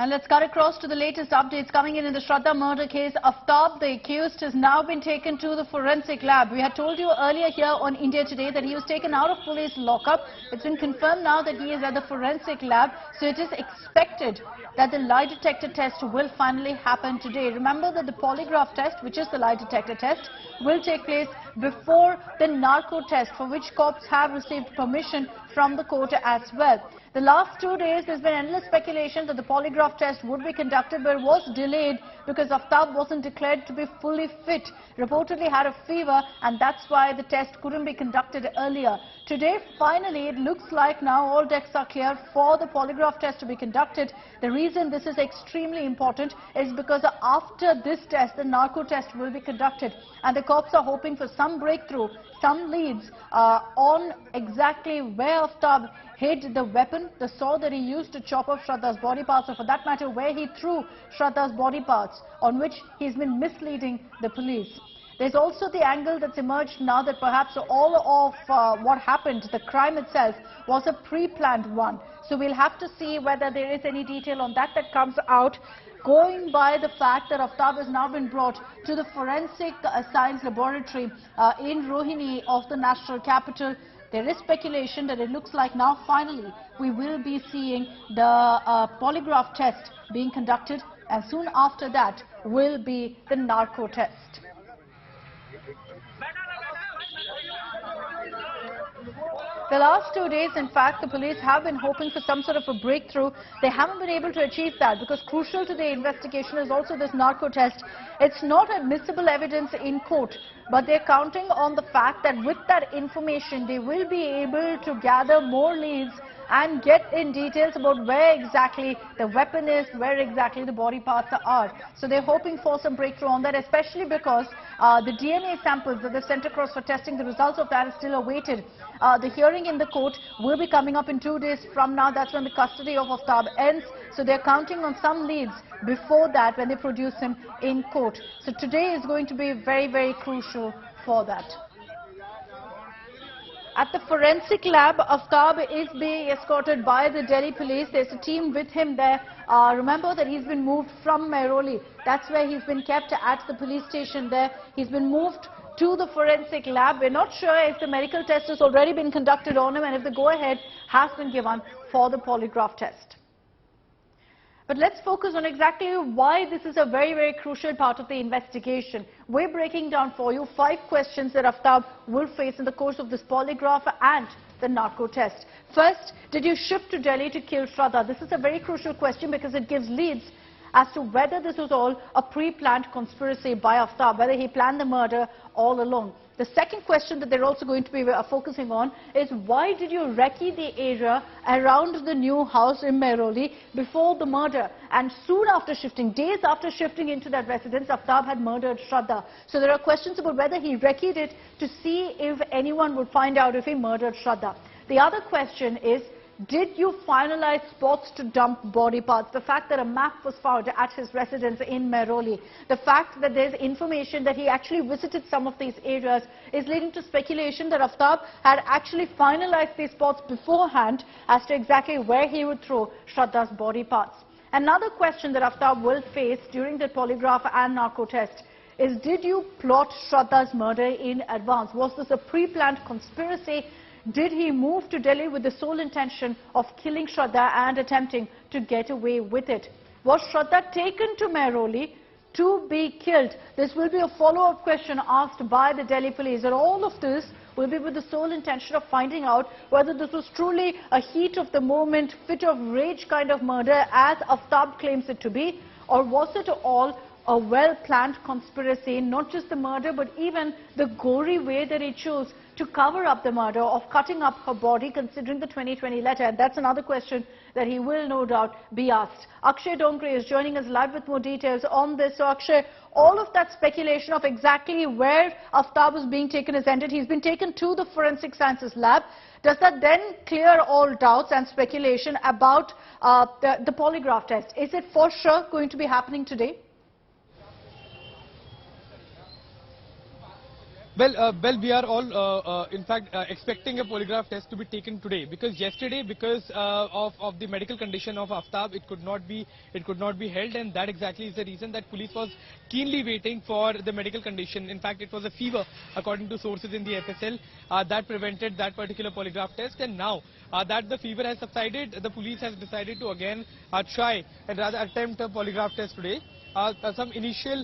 And let's cut across to the latest updates coming in the Shraddha murder case. Aftab, the accused, has now been taken to the forensic lab. We had told you earlier here on India Today that he was taken out of police lockup. It's been confirmed now that he is at the forensic lab. So it is expected that the lie detector test will finally happen today. Remember that the polygraph test, which is the lie detector test, will take place before the narco test, for which cops have received permission from the court as well. The last 2 days, there's been endless speculation that the polygraph test would be conducted, but it was delayed because Aftab wasn't declared to be fully fit, reportedly had a fever, and that's why the test couldn't be conducted earlier. Today, finally, it looks like now all decks are clear for the polygraph test to be conducted. The reason this is extremely important is because after this test, the narco test will be conducted, and the cops are hoping for some breakthrough, some leads on exactly where Aftab hid the weapon, the saw that he used to chop off Shraddha's body parts, or for that matter, where he threw Shraddha's body parts, on which he's been misleading the police. There's also the angle that's emerged now that perhaps all of what happened, the crime itself, was a pre-planned one. So we'll have to see whether there is any detail on that comes out. Going by the fact that Aftab has now been brought to the forensic science laboratory in Rohini of the national capital, there is speculation that it looks like now finally we will be seeing the polygraph test being conducted, and soon after that will be the narco test. The last 2 days, in fact, the police have been hoping for some sort of a breakthrough. They haven't been able to achieve that because crucial to the investigation is also this narco test. It's not admissible evidence in court, but they're counting on the fact that with that information, they will be able to gather more leads and get in details about where exactly the weapon is, where exactly the body parts are. So they're hoping for some breakthrough on that, especially because the DNA samples that they've sent across for testing, the results of that is still awaited. The hearing in the court will be coming up in 2 days from now. That's when the custody of Aftab ends. So they're counting on some leads before that when they produce him in court. So today is going to be very, very crucial for that. At the forensic lab, Aftab is being escorted by the Delhi police. There's a team with him there. Remember that he's been moved from Mehrauli. That's where he's been kept at the police station there. He's been moved to the forensic lab. We're not sure if the medical test has already been conducted on him and if the go-ahead has been given for the polygraph test. But let's focus on exactly why this is a very, very crucial part of the investigation. We're breaking down for you 5 questions that Aftab will face in the course of this polygraph and the narco test. First, did you ship to Delhi to kill Shraddha? This is a very crucial question because it gives leads as to whether this was all a pre-planned conspiracy by Aftab, whether he planned the murder all along. The second question that they're also going to be focusing on is why did you recce the area around the new house in Mehrauli before the murder? And soon after shifting, days after shifting into that residence, Aftab had murdered Shraddha. So there are questions about whether he recce'd it to see if anyone would find out if he murdered Shraddha. The other question is, did you finalize spots to dump body parts? The fact that a map was found at his residence in Mehrauli, the fact that there's information that he actually visited some of these areas is leading to speculation that Aftab had actually finalized these spots beforehand as to exactly where he would throw Shraddha's body parts. Another question that Aftab will face during the polygraph and narco test is, did you plot Shraddha's murder in advance? Was this a pre-planned conspiracy? Did he move to Delhi with the sole intention of killing Shraddha and attempting to get away with it? Was Shraddha taken to Mehrauli to be killed? This will be a follow-up question asked by the Delhi police. And all of this will be with the sole intention of finding out whether this was truly a heat of the moment, fit of rage kind of murder as Aftab claims it to be, or was it all a well-planned conspiracy, not just the murder but even the gory way that he chose to cover up the murder of cutting up her body, considering the 2020 letter. And that's another question that he will no doubt be asked. Akshay Dongre is joining us live with more details on this. So Akshay, all of that speculation of exactly where Aftab was being taken has ended. He's been taken to the forensic sciences lab. Does that then clear all doubts and speculation about the polygraph test? Is it for sure going to be happening today? Well, we are all, in fact, expecting a polygraph test to be taken today, because yesterday, because of the medical condition of Aftab, it could not be held, and that exactly is the reason that police was keenly waiting for the medical condition. In fact, it was a fever, according to sources in the FSL, that prevented that particular polygraph test, and now that the fever has subsided, the police has decided to again try and rather attempt a polygraph test today. Some initial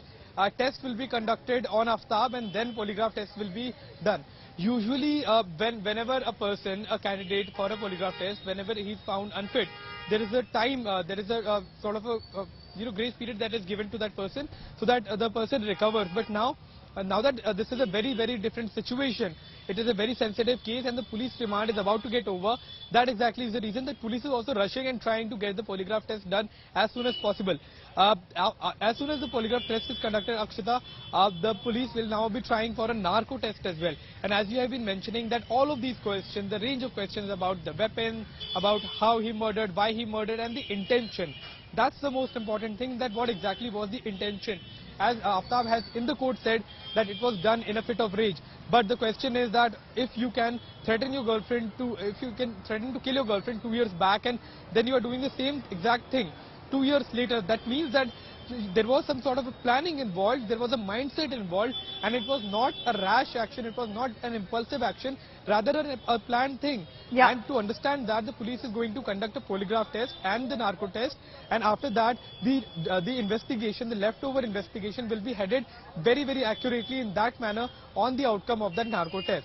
test will be conducted on Aftab, and then polygraph test will be done. Usually, whenever a candidate for a polygraph test, whenever he is found unfit, there is a time, there is a sort of a grace period that is given to that person, so that the person recovers. But now that this is a very different situation, it is a very sensitive case, and the police remand is about to get over. That exactly is the reason that police is also rushing and trying to get the polygraph test done as soon as possible. As soon as the polygraph test is conducted, Akshita, the police will now be trying for a narco test as well. And as you have been mentioning, that all of these questions, the range of questions about the weapon, about how he murdered, why he murdered, and the intention. That's the most important thing, that what exactly was the intention. As Aftab has in the court said that it was done in a fit of rage. But the question is that if you can threaten your girlfriend if you can threaten to kill your girlfriend 2 years back, and then you are doing the same exact thing 2 years later, that means that there was some sort of a planning involved, there was a mindset involved, and it was not a rash action, it was not an impulsive action, rather a planned thing. Yeah. And to understand that, the police is going to conduct a polygraph test and the narco test, and after that the investigation, the leftover investigation will be headed very accurately in that manner on the outcome of that narco test.